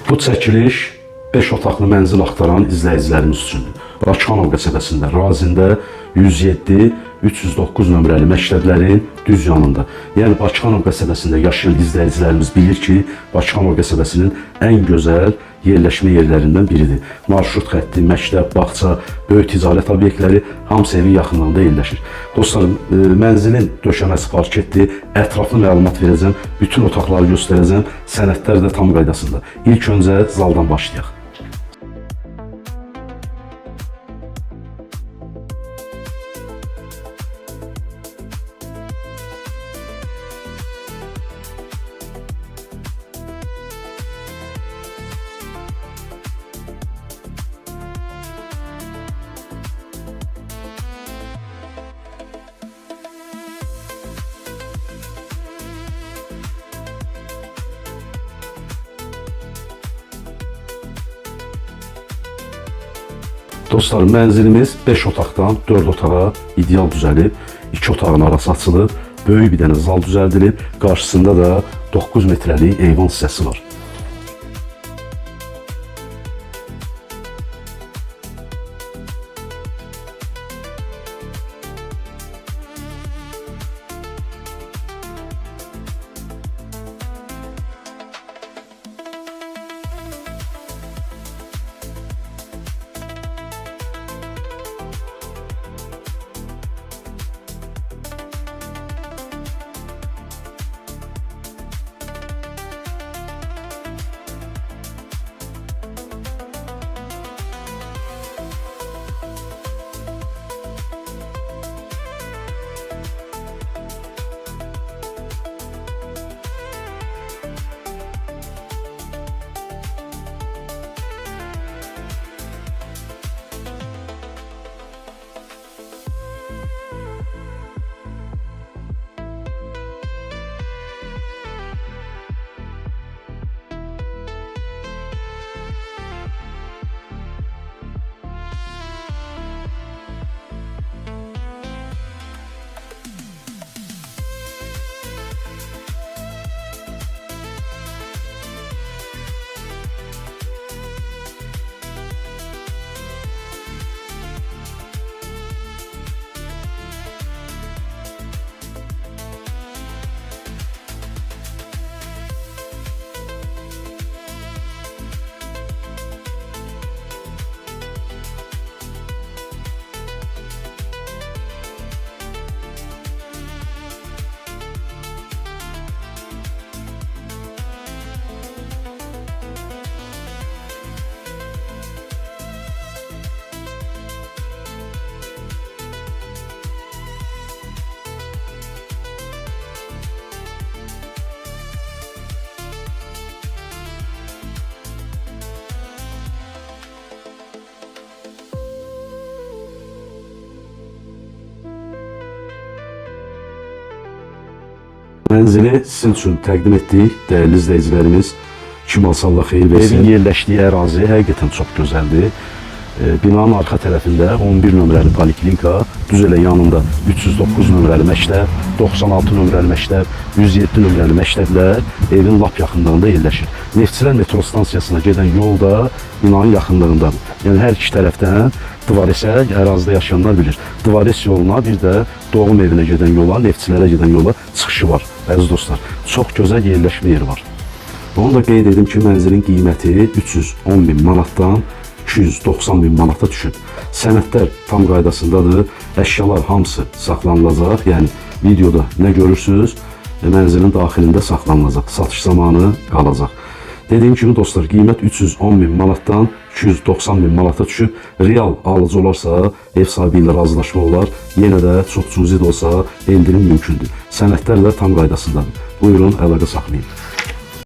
Bu çəkiliş 5 otaqlı mənzil axtaran izləyicilərimiz üçündür. Bakıxanov qəsəbəsində, Razində 107-309 nömrəli məktəblərin düz yanında. Yəni Bakıxanov qəsəbəsində yaşayan izləyicilərimiz bilir ki, Bakıxanov qəsəbəsinin ən gözəl yerləşmə yerlərindən biridir. Marşrut xətti, məktəb, bağça, böyük ticarət obyektləri hamısı evin yaxınlığında yerləşir. Dostlarım, mənzilin döşəməsi parketdir, ətraflı məlumat verəcəm, bütün otaqları göstərəcəm, sənədlər də tam qaydasında. İlk öncə zaldan başlayaq. Dostlarım, mənzilimiz 5 otaqdan 4 otağa ideal düzəlib, 2 otağın arası açılıb, böyük bir dənə zal düzəldilib, qarşısında da 9 metrəlik eyvan hissəsi var. Mənzili sizin üçün təqdim etdik, dəyərli izləyicilərimiz. Kim alsa Allah xeyir versin. Evin yerləşdiyi ərazi həqiqətən çox gözəldir. Binanın arxa tərəfində 11 nömrəli poliklinika, düz elə yanında 309 nömrəli məktəb, 96 nömrəli məktəb, 107 nömrəli məktəblər evin lap yaxınlığında yerləşir. Neftçilər metro stansiyasına gedən yol da binanın yaxınlığındadır. Yəni hər iki tərəfdən Divaresə ərazidə yaşayanlar bilir. Divares yoluna, bir də doğum evinə gedən yola, neftçilərə gedən yola çıxışı var. Əziz dostlar, çox gözəl yerləşmə yeri var. Onu da qeyd edim ki, mənzilin qiyməti 310 bin manatdan 290 bin manata düşüb. Sənədlər tam qaydasındadır. Əşyalar hamısı saxlanılacaq. Yəni videoda nə görürsünüz, mənzilin daxilində saxlanılacaq. Satış zamanı qalacaq. Dediyim kimi dostlar, qiymət 310 bin manatdan 290 bin manata düşüb. Real alıcı olarsa ev sahibi ilə razılaşma olar. Yenə də çox cüzi də olsa endirim mümkündür. Sənədlər də tam qaydasındadır. Buyurun, əlaqə saxlayın.